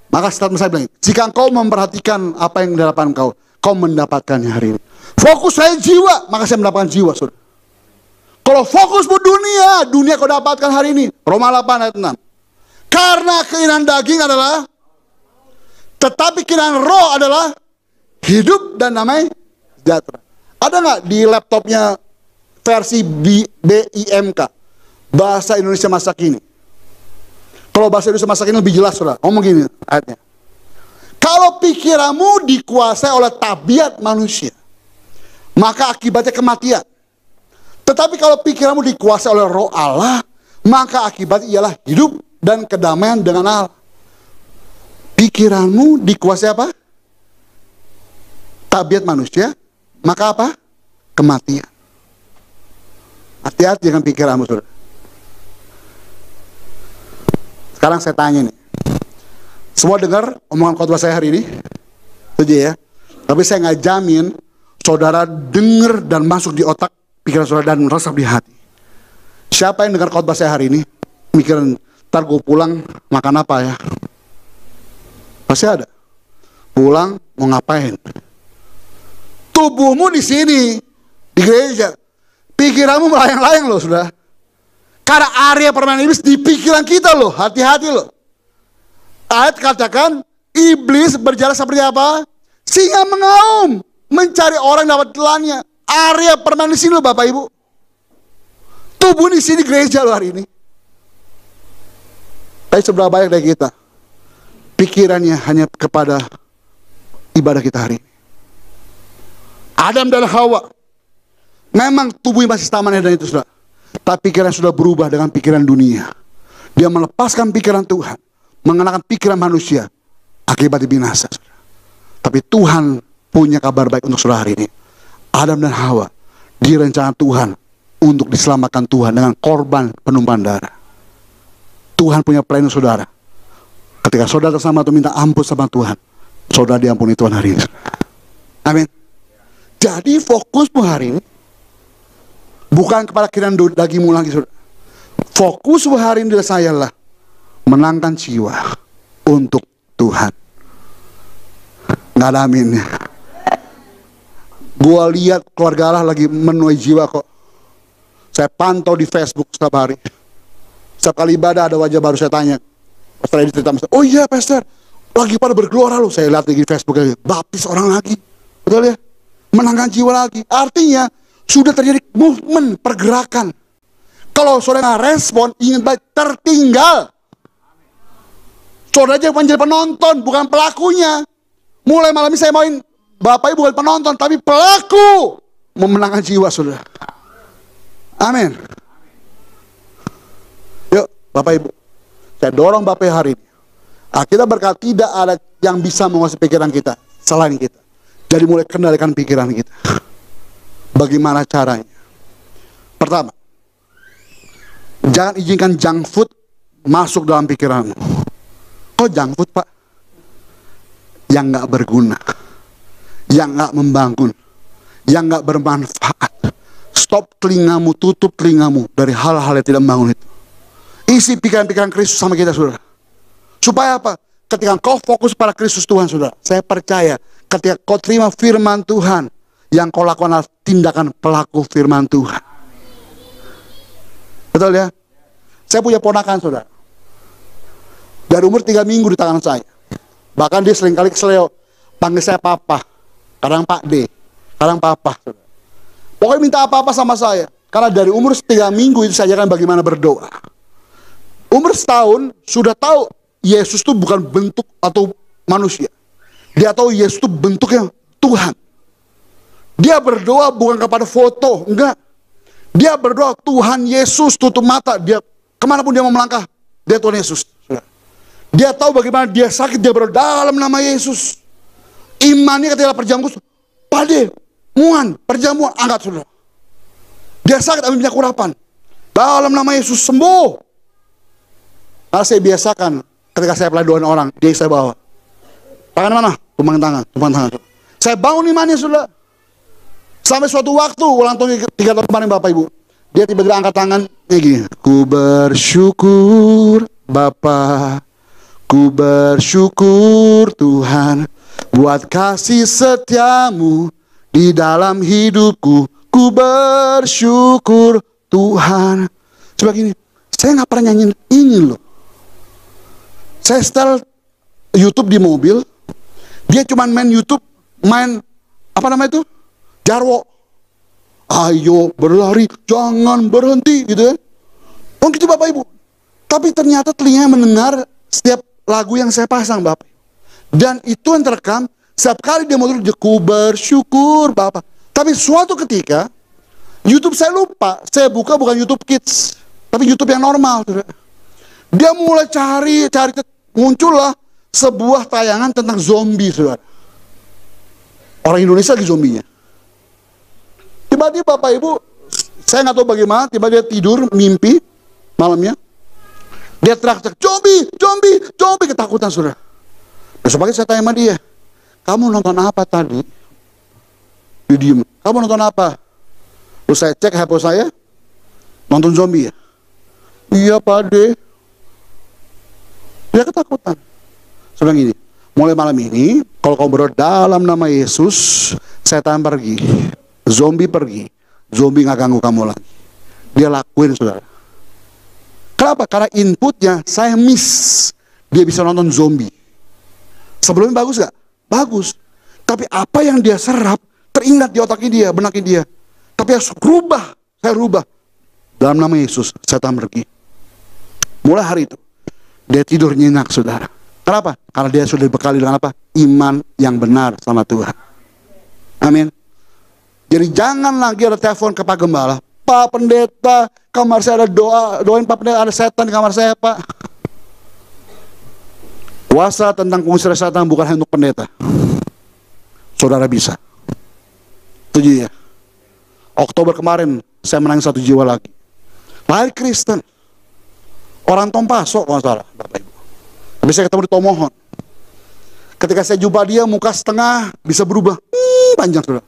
Maka statement saya bilang, jika engkau memperhatikan apa yang di hadapan kau, kau mendapatkannya hari ini. Fokus saya jiwa, maka saya mendapatkan jiwa, saudara. Kalau fokus buat dunia, dunia kau dapatkan hari ini. Roma 8 ayat 6. Karena keinginan daging adalah, tetapi keinginan roh adalah hidup dan damai sejahtera. Ada nggak di laptopnya versi BIMK, bahasa Indonesia masa kini? Kalau bahasa Indonesia masa kini lebih jelas, saudara. Ngomong gini ayatnya. Kalau pikiranmu dikuasai oleh tabiat manusia, maka akibatnya kematian. Tetapi kalau pikiranmu dikuasai oleh roh Allah, maka akibatnya ialah hidup dan kedamaian dengan Allah. Pikiranmu dikuasai apa? Tabiat manusia, maka apa? Kematian. Hati-hati dengan pikiranmu, saudara. Sekarang saya tanya nih. Semua dengar omongan khotbah saya hari ini? Setuju ya? Tapi saya nggak jamin saudara dengar dan masuk di otak pikiran saudara dan meresap di hati. Siapa yang dengar khotbah saya hari ini? Mikirin, ntar gue pulang makan apa ya? Pasti ada. Pulang mau ngapain? Tubuhmu di sini, di gereja. Pikiranmu melayang-layang loh, saudara. Karena area permainan iblis di pikiran kita loh, hati-hati loh. Ayat katakan, iblis berjalan seperti apa? Singa mengaum, mencari orang yang dapat telannya. Area permainan di sini loh Bapak Ibu. Tubuh di sini gereja loh hari ini. Tapi seberapa banyak dari kita pikirannya hanya kepada ibadah kita hari ini. Adam dan Hawa, memang tubuhnya masih sama dan itu sudah. Tapi pikiran sudah berubah dengan pikiran dunia. Dia melepaskan pikiran Tuhan, mengenakan pikiran manusia, akibatnya binasa. Tapi Tuhan punya kabar baik untuk saudara hari ini. Adam dan Hawa direncanakan Tuhan untuk diselamatkan Tuhan dengan korban penumpahan darah. Tuhan punya plan untuk saudara. Ketika saudara sama atau minta ampun sama Tuhan, saudara diampuni Tuhan hari ini. Amin. Jadi fokusmu hari ini bukan kepada keinginan dagingmu lagi, saudara. Fokus hari ini saya lah menangkan jiwa untuk Tuhan. Nggak ada aminnya. Gua lihat keluarga Allah lagi menuai jiwa kok. Saya pantau di Facebook setiap hari. Setiap kali ibadah ada wajah baru, saya tanya. Pastor Edi cerita, oh iya Pastor, lagi pada bergelora loh. Saya lihat di Facebook lagi, baptis orang lagi. Betul ya? Menangkan jiwa lagi. Artinya sudah terjadi movement, pergerakan. Kalau saudara nggak respon, ingin baik, tertinggal. Saudara aja menjadi penonton, bukan pelakunya. Mulai malam ini saya mauin Bapak Ibu bukan penonton, tapi pelaku memenangkan jiwa saudara. Amin. Yuk Bapak Ibu, saya dorong Bapak Ibu hari ini. Kita berkata tidak ada yang bisa menguasai pikiran kita selain kita. Jadi mulai kendalikan pikiran kita. Bagaimana caranya? Pertama, jangan izinkan junk food masuk dalam pikiranmu. Kok junk food Pak? Yang gak berguna, yang gak membangun, yang gak bermanfaat. Stop telingamu, tutup telingamu dari hal-hal yang tidak membangun itu. Isi pikiran-pikiran Kristus sama kita, saudara. Supaya apa? Ketika kau fokus pada Kristus Tuhan, saudara, saya percaya ketika kau terima firman Tuhan, yang kau lakukan adalah tindakan pelaku firman Tuhan. Betul ya? Saya punya ponakan, saudara. Dari umur 3 minggu di tangan saya. Bahkan dia seringkali keseleo, panggil saya papa. kadang Pak D, kadang Papa. Pokoknya minta apa-apa sama saya. Karena dari umur 3 minggu itu saya ajarkan bagaimana berdoa. Umur setahun sudah tahu Yesus itu bukan bentuk atau manusia. Dia tahu Yesus itu bentuknya Tuhan. Dia berdoa bukan kepada foto, enggak. Dia berdoa Tuhan Yesus, tutup mata, dia kemanapun dia mau melangkah, dia Tuhan Yesus. Dia tahu bagaimana dia sakit, dia berdoa dalam nama Yesus. Imannya ketika perjamuan, Pade, muan, perjamuan, angkat saudara. Dia sakit, ambil minyak urapan. Dalam nama Yesus sembuh. Karena saya biasakan, ketika saya pelai doain orang, dia saya bawa. Tangan mana? Tumpang tangan. Saya bangun imannya sudah. Sampai suatu waktu, ulang tahun 3 tahun kemarin Bapak Ibu, dia tiba-tiba angkat tangan, kayak gini. Ku bersyukur Bapa, ku bersyukur Tuhan, buat kasih setiamu di dalam hidupku. Ku bersyukur Tuhan. Coba gini, saya nggak pernah nyanyiin ini loh. Saya setel YouTube di mobil, dia cuma main YouTube, main apa namanya itu? Jarwo. Ayo berlari, jangan berhenti gitu ya. Oh gitu Bapak Ibu. Tapi ternyata telinga mendengar setiap lagu yang saya pasang Bapak. Dan itu yang terekam, setiap kali dia mau turun, ku bersyukur Bapak. Tapi suatu ketika, YouTube saya lupa, saya buka bukan YouTube Kids, tapi YouTube yang normal. Dia mulai cari, muncullah sebuah tayangan tentang zombie, saudara. Orang Indonesia lagi zombinya. Tiba-tiba Bapak Ibu, saya nggak tahu bagaimana, tiba-tiba dia tidur, mimpi, malamnya. Dia teriak-teriak, zombie, ketakutan, saudara. Besok pagi saya tanya sama dia, kamu nonton apa tadi? Dia diem, kamu nonton apa? Terus saya cek handphone saya, nonton zombie ya? Iya Pak De. Dia ketakutan. Saya bilang gini, mulai malam ini, kalau kau berdoa dalam nama Yesus, setan pergi, zombie pergi, zombie nggak ganggu kamu lagi. Dia lakuin saudara. Kenapa? Karena inputnya saya miss. Dia bisa nonton zombie. Sebelumnya bagus gak? Bagus. Tapi apa yang dia serap, teringat di otaknya dia, benaknya dia. Tapi harus rubah, saya rubah. Dalam nama Yesus, setan pergi. Mulai hari itu, dia tidur nyenyak saudara. Kenapa? Karena dia sudah dibekali dengan apa? Iman yang benar sama Tuhan. Amin. Jadi jangan lagi ada telepon ke Pak Gembala. Pak Pendeta, kamar saya ada doain Pak Pendeta, ada setan di kamar saya Pak. Kuasa tentang pengusiran setan bukan hanya untuk pendeta. Saudara bisa. Setuju ya? Oktober kemarin saya menangis 1 jiwa lagi. Lahir Kristen. Orang Tompaso kalau salah Bapak Ibu. Tapi saya ketemu di Tomohon. Ketika saya jumpa dia, muka setengah bisa berubah. Panjang saudara.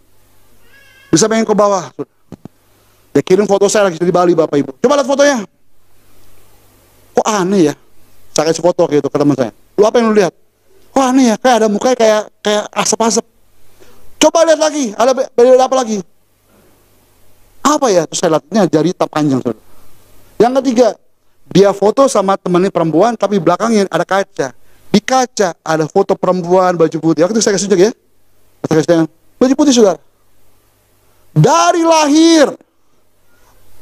Bisa pengen ke bawah. Saudara. Dia kirim foto saya lagi di Bali Bapak Ibu. Coba lihat fotonya. Kok aneh ya? Saya kasih foto gitu ke teman saya. Lu apa yang lu lihat? Kok aneh ya? Kayak ada mukanya kayak asap-asap. Coba lihat lagi. Ada apa lagi? Apa ya? Terus saya lihat ini jari tak panjang saudara. Yang ketiga, dia foto sama temannya perempuan, tapi belakangnya ada kaca. Di kaca ada foto perempuan baju putih. Waktu itu saya kasih tunjuk ya. Baju putih saudara. Dari lahir,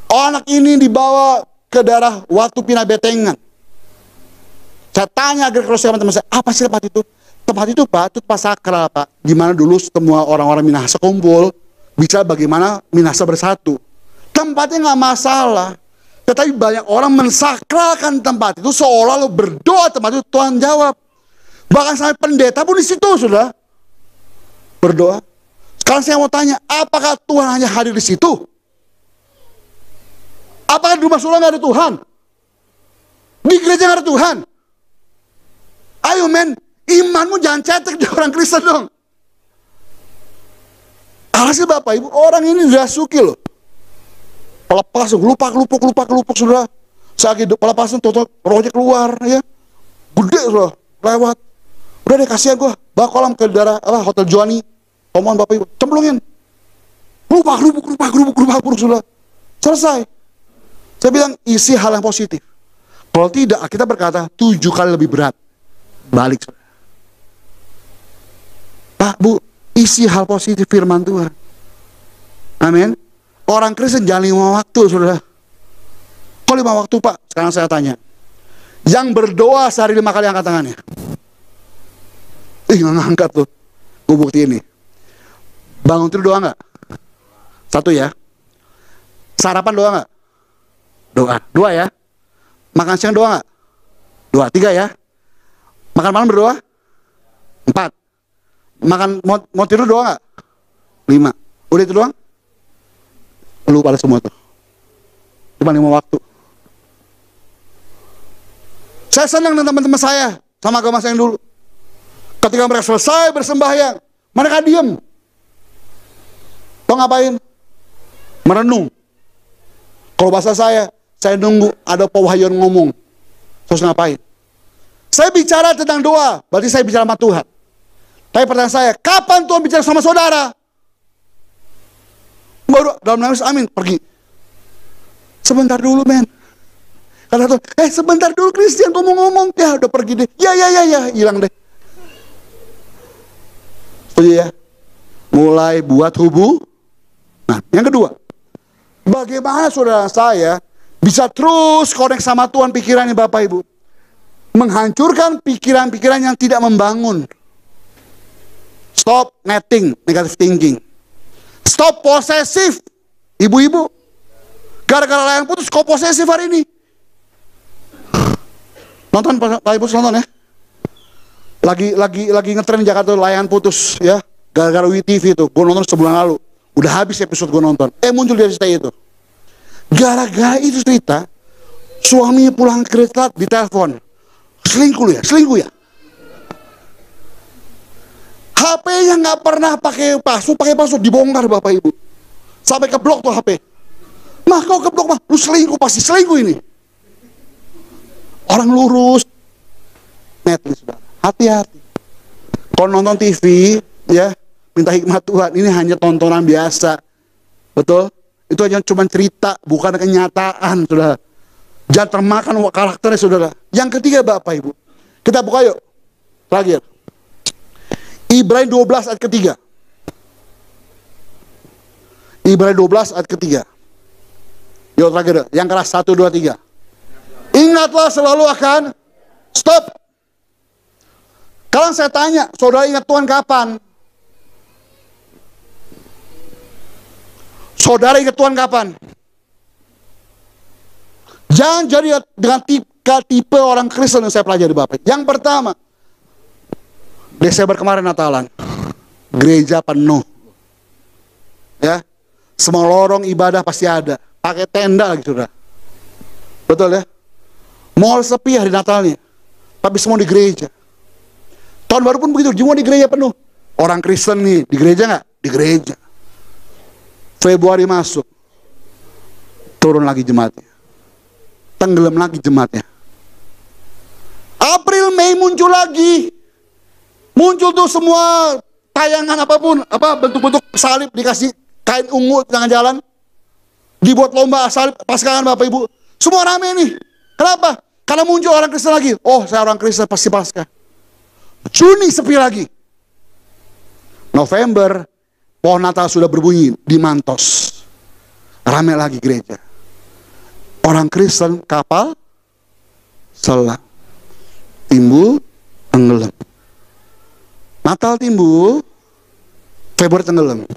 anak ini dibawa ke daerah Watu Pina Betengan. Saya tanya agar kalau saya teman saya, apa sih tempat itu? Tempat itu Pak, itu tempat sakral Pak. Gimana dulu semua orang-orang Minahasa kumpul, bisa bagaimana Minahasa bersatu. Tempatnya nggak masalah. Tetapi banyak orang mensakralkan tempat itu seolah lo berdoa tempat itu Tuhan jawab. Bahkan sampai pendeta pun di situ sudah berdoa. Sekarang saya mau tanya, apakah Tuhan hanya hadir di situ? Apakah di rumah sulam nggak ada Tuhan? Di gereja nggak ada Tuhan? Ayo men, imanmu jangan cetek di orang Kristen dong. Alhasil Bapak Ibu, orang ini dirasuki loh. Pelepas, lupa saudara. Saya lagi pelepasan, rohnya keluar ya. Gede saudara, lewat. Udah deh kasihan gue, bawa kolam ke daerah Hotel Joani. Omongan Bapak Ibu, cemplungin. Lupa saudara. Selesai. Saya bilang isi hal yang positif. Kalau tidak, kita berkata 7 kali lebih berat. Balik saudara. Pak, Bu, Isi hal positif firman Tuhan. Amin. Orang Kristen jangan 5 waktu, saudara. Kok 5 waktu, Pak? Sekarang saya tanya. Yang berdoa sehari 5 kali angkat tangannya. Nggak ngangkat tuh. Gue buktiin nih. Bangun tidur doa nggak? 1 ya. Sarapan doa nggak? Doa. 2 ya. Makan siang doa nggak? 2. 3 ya. Makan malam berdoa? 4. Makan mau tidur doa nggak? 5. Udah itu doang? Lu pada semua tuh. Cuma 5 waktu. Saya senang dengan teman-teman saya sama agama saya yang dulu. Ketika mereka selesai bersembahyang, mereka diem. Mau ngapain? Merenung. Kalau bahasa saya nunggu ada pewahyuan ngomong. Terus ngapain? Saya bicara tentang doa, berarti saya bicara sama Tuhan. Tapi pertanyaan saya, kapan Tuhan bicara sama saudara? Baru dalam nangis, amin, pergi. Sebentar dulu, men. Kata Tuhan, sebentar dulu Christian, gue mau ngomong. Ya, udah pergi deh. Ya, hilang deh. Setuju ya? Mulai buat Nah, yang kedua, bagaimana saudara saya bisa terus connect sama Tuhan pikirannya Bapak Ibu? Menghancurkan pikiran-pikiran yang tidak membangun. Stop netting, negative thinking. Stop posesif. Ibu-ibu, gara-gara layan putus, kok posesif hari ini? Nonton, Pak Ibu nonton ya. Lagi ngetren di Jakarta layan putus ya. Gara-gara WeTV itu, gue nonton sebulan lalu. Udah habis episode gue nonton. Muncul dari cerita itu. Gara-gara itu cerita, suaminya pulang kerja di telepon. Selingkuh ya. HP-nya nggak pernah pakai password dibongkar Bapak Ibu. Sampai keblok tuh HP. Mah kau keblok mah, lu selingkuh, pasti selingkuh ini. Orang lurus. Net nih saudara, hati-hati. Kalau nonton TV, ya minta hikmat Tuhan. Ini hanya tontonan biasa, betul? Itu hanya cuma cerita, bukan kenyataan, saudara. Jangan termakan karakternya, saudara. Yang ketiga, Bapak Ibu, kita buka yuk. Terakhir, Ibrani 12 ayat ketiga. Ibrani 12 ayat ketiga. Yuk terakhir, yang keras 1, 2, 3. Ingatlah selalu akan stop. Kalau saya tanya, saudara ingat Tuhan kapan? Saudara ingat Tuhan kapan? Jangan jadi dengan tipe orang Kristen yang saya pelajari Bapak. Yang pertama, Desember kemarin Natalan, gereja penuh. Ya, semua lorong ibadah pasti ada. Pakai tenda lagi saudara. Betul ya? Mall sepi hari Natalnya, tapi semua di gereja. Tahun baru pun begitu, semua di gereja penuh. Orang Kristen nih, di gereja nggak? Di gereja. Februari masuk, turun lagi jemaatnya, tenggelam lagi jemaatnya. April, Mei muncul lagi, muncul tuh semua tayangan apapun, bentuk-bentuk salib dikasih kain ungu di tengah jalan, dibuat lomba salib Paskahan Bapak Ibu, semua rame nih. Kenapa? Karena muncul orang Kristen lagi. Oh, saya orang Kristen pasti Paskah. Juni sepi lagi. November, pohon Natal sudah berbunyi di Mantos. Rame lagi gereja. Orang Kristen kapal selam. Timbul, tenggelam. Natal timbul, Februari tenggelam.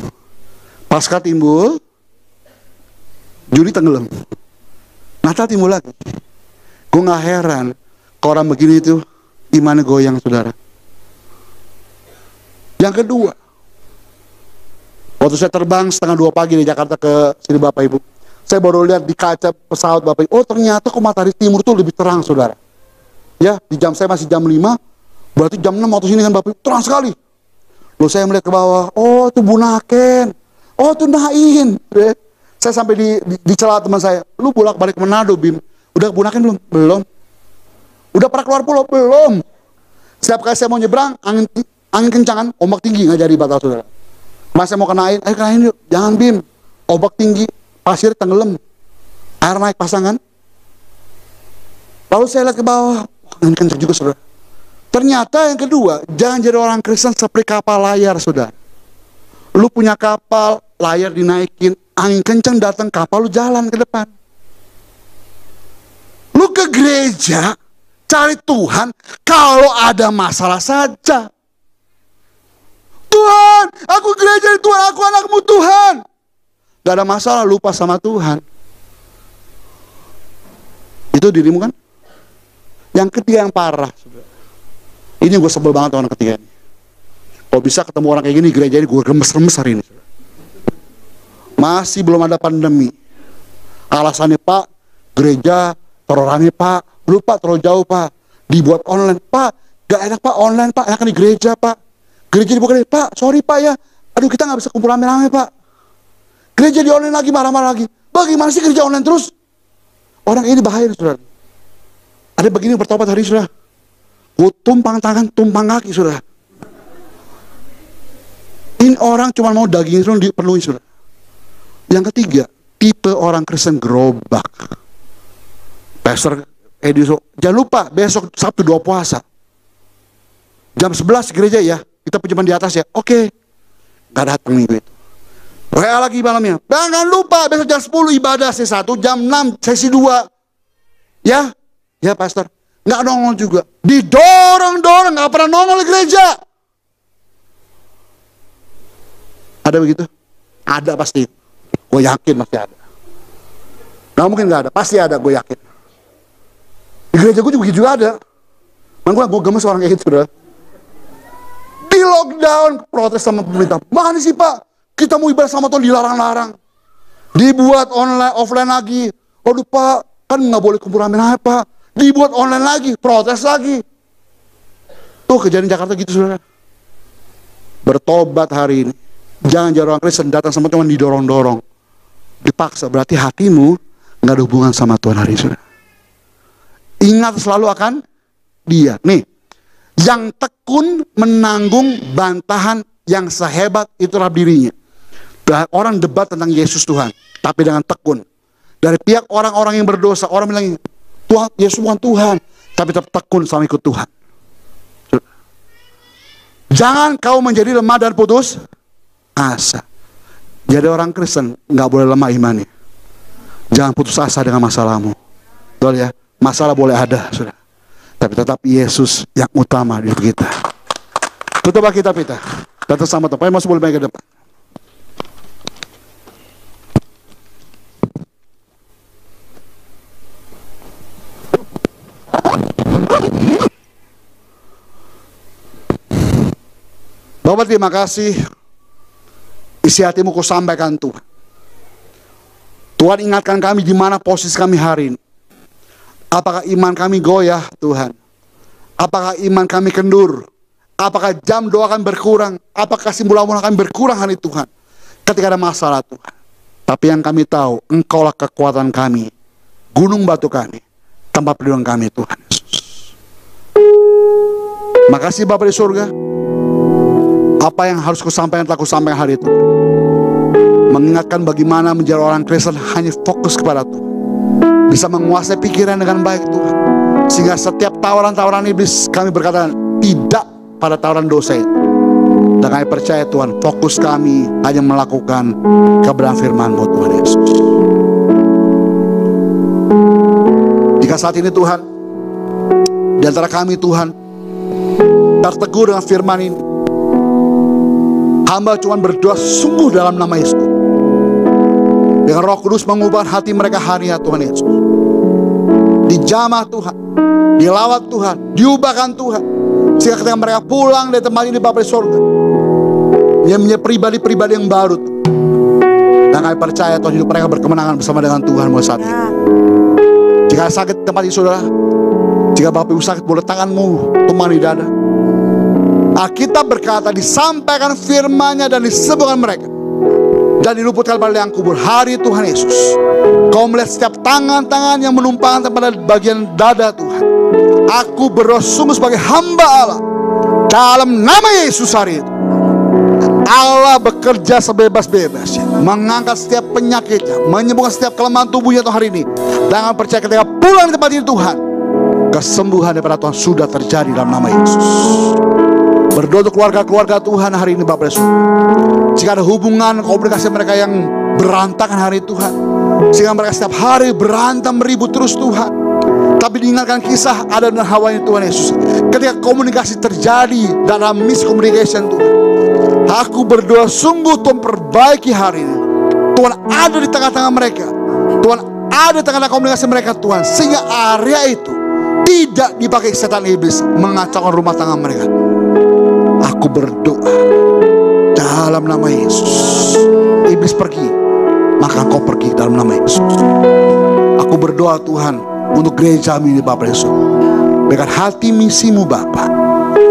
Paskah timbul, Juli tenggelam. Natal timbul lagi. Gue gak heran kalau orang begini tuh imannya goyang saudara. Yang kedua, waktu saya terbang setengah 2 pagi di Jakarta ke sini Bapak Ibu, saya baru lihat di kaca pesawat Bapak Ibu, oh ternyata kok matahari timur tuh lebih terang saudara. Ya, di jam saya masih jam 5, berarti jam 6 waktu sini kan Bapak Ibu, terang sekali. Lalu saya melihat ke bawah, oh itu Bunaken, oh itu Nain. Saya sampai di celah teman saya, lu bolak-balik Manado Bim, udah ke Bunaken belum? Belum. Udah pernah keluar pulau? Belum. Setiap kali saya mau nyebrang, angin kencangan, ombak tinggi nggak jadi batal saudara. Mas saya mau kenain, ayo kenain yuk, jangan Bim, ombak tinggi, pasir tenggelam, air naik pasangan. Lalu saya lihat ke bawah, angin kencang juga saudara. Ternyata yang kedua, jangan jadi orang Kristen seperti kapal layar saudara. Lu punya kapal, layar dinaikin, angin kencang datang, kapal lu jalan ke depan. Lu ke gereja, cari Tuhan kalau ada masalah saja. Tuhan, aku gereja, Tuhan, aku anakmu Tuhan. Gak ada masalah, lupa sama Tuhan. Itu dirimu kan? Yang ketiga yang parah. Ini gue sebel banget orang ketiga ini. Kalau bisa ketemu orang kayak gini, gereja ini gue remes-remes hari ini. Masih belum ada pandemi. Alasannya Pak, gereja terorangnya Pak, lupa terlalu jauh Pak. Dibuat online Pak, gak enak Pak online Pak, enakan di gereja Pak. Gereja dibuka Pak, sorry Pak ya. Aduh kita gak bisa kumpul rame-rame Pak. Gereja di online lagi, marah-marah lagi. Bagaimana sih gereja online terus? Orang ini bahaya saudara. Ada begini bertobat hari saudara. Gue tumpang tangan, tumpang kaki saudara. Ini orang cuma mau daging itu dipenuhi saudara. Yang ketiga, tipe orang Kristen gerobak. Pastor Ediso, jangan lupa besok Sabtu 2 puasa. Jam 11 gereja ya, kita pinjaman di atas ya. Oke. Gak datang minggu itu. WA lagi malamnya. Jangan lupa besok jam 10 ibadah sesi 1, jam 6 sesi 2. Ya, ya pastor. Nggak nongol juga. Didorong-dorong, nggak pernah nongol di gereja. Ada begitu? Ada pasti. Gue yakin pasti ada. Nggak mungkin nggak ada, pasti ada, gue yakin. Di gereja gue juga ada. Makanya gue gemes orang kayak gitu, saudara. Di lockdown, protes sama pemerintah. Mana sih Pak? Kita mau ibadah sama Tuhan dilarang-larang. Dibuat online, offline lagi. Waduh Pak, kan nggak boleh kumpul rame-rame Pak. Dibuat online lagi, protes lagi. Tuh kejadian Jakarta gitu saudara. Bertobat hari ini. Jangan jadi orang Kristen datang sama Tuhan didorong-dorong. Dipaksa, berarti hatimu nggak ada hubungan sama Tuhan hari ini saudara. Ingat selalu akan Dia. Nih, yang tekun menanggung bantahan yang sehebat itulah dirinya. Orang debat tentang Yesus Tuhan, tapi dengan tekun. Dari pihak orang-orang yang berdosa, orang bilang, Tuhan, Yesus bukan Tuhan, tapi tetap tekun sama ikut Tuhan. Jangan kau menjadi lemah dan putus asa. Jadi orang Kristen nggak boleh lemah imannya. Jangan putus asa dengan masalahmu. Betul ya? Masalah boleh ada, sudah. Tapi tetap Yesus yang utama di hidup kita. Tutup kita. Datang sama Tuhan. Masuk boleh main ke depan. Bapak terima kasih. Isi hatimu kau sampaikan Tuhan. Tuhan ingatkan kami di mana posisi kami hari ini. Apakah iman kami goyah Tuhan? Apakah iman kami kendur? Apakah jam doa kami berkurang? Apakah simpulan kami berkurang hari Tuhan? Ketika ada masalah Tuhan. Tapi yang kami tahu, Engkaulah kekuatan kami. Gunung batu kami. Tempat perlindungan kami Tuhan Yesus. Makasih Bapa di surga. Apa yang harus kusampaikan telah kusampaikan hari itu. Mengingatkan bagaimana menjadi orang Kristen hanya fokus kepada Tuhan. Bisa menguasai pikiran dengan baik Tuhan. Sehingga setiap tawaran-tawaran iblis kami berkata tidak pada tawaran dosa itu. Dan kami percaya Tuhan, fokus kami hanya melakukan kebenaran firman-Mu Tuhan Yesus. Jika saat ini Tuhan, di antara kami Tuhan tertegur dengan firman ini, hamba cuma berdoa sungguh dalam nama Yesus. Dengan Roh Kudus mengubah hati mereka hari ya Tuhan Yesus. Dijamah Tuhan, dilawat Tuhan, diubahkan Tuhan. Sehingga ketika mereka pulang dari tempat ini Bapa di surga, dia menjadi pribadi-pribadi yang baru. Dan kami percaya Tuhan hidup mereka berkemenangan bersama dengan Tuhan mulai saat ini. Jika sakit tempat ini saudara, jika Bapak Ibu sakit boleh tanganmu tumpang di dada. Alkitab berkata disampaikan firman-Nya dan disembuhkan mereka dan diluputkan pada liang kubur. Hari Tuhan Yesus, Kau melihat setiap tangan-tangan yang menumpangkan pada bagian dada Tuhan. Aku berdoa sungguh sebagai hamba Allah dalam nama Yesus hari itu. Allah bekerja sebebas-bebasnya, mengangkat setiap penyakitnya, menyembuhkan setiap kelemahan tubuhnya Tuhan hari ini. Jangan percaya ketika pulang di tempat ini Tuhan, kesembuhan daripada Tuhan sudah terjadi dalam nama Yesus. Berdoa untuk keluarga-keluarga Tuhan hari ini Bapak Yesus. Jika ada hubungan komunikasi mereka yang berantakan hari Tuhan, sehingga mereka setiap hari berantem ribut terus Tuhan, tapi diingatkan kisah Adam dan Hawa ini Tuhan Yesus. Ketika komunikasi terjadi dalam miscommunication Tuhan, aku berdoa sungguh Tuhan perbaiki hari ini. Tuhan ada di tengah-tengah mereka, Tuhan ada di tengah-tengah komunikasi mereka Tuhan, sehingga area itu tidak dipakai setan iblis mengacaukan rumah tangga mereka. Aku berdoa dalam nama Yesus, iblis pergi, maka engkau pergi dalam nama Yesus. Aku berdoa Tuhan untuk gereja ini Bapak Yesus, dengan hati misimu Bapak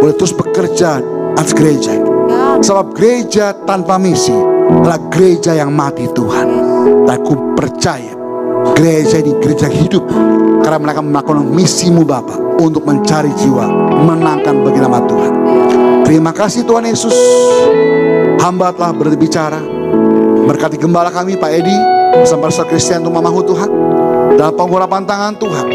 boleh terus bekerja atas gereja ini. Sebab gereja tanpa misi adalah gereja yang mati Tuhan. Dan aku percaya gereja ini gereja hidup, karena mereka melakukan misimu Bapak untuk mencari jiwa, menangkan bagi nama Tuhan. Terima kasih Tuhan Yesus. Hamba telah berbicara. Berkati gembala kami Pak Edi bersama Pastor Christian untuk mamahu Tuhan, dalam pengurapan tangan Tuhan.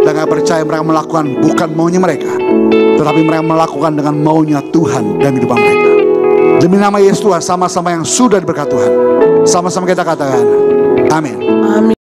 Dan kami percaya mereka melakukan bukan maunya mereka, tetapi mereka melakukan dengan maunya Tuhan dan kehidupan mereka. Demi nama Yesus Tuhan, sama-sama yang sudah diberkati Tuhan, sama-sama kita katakan amin.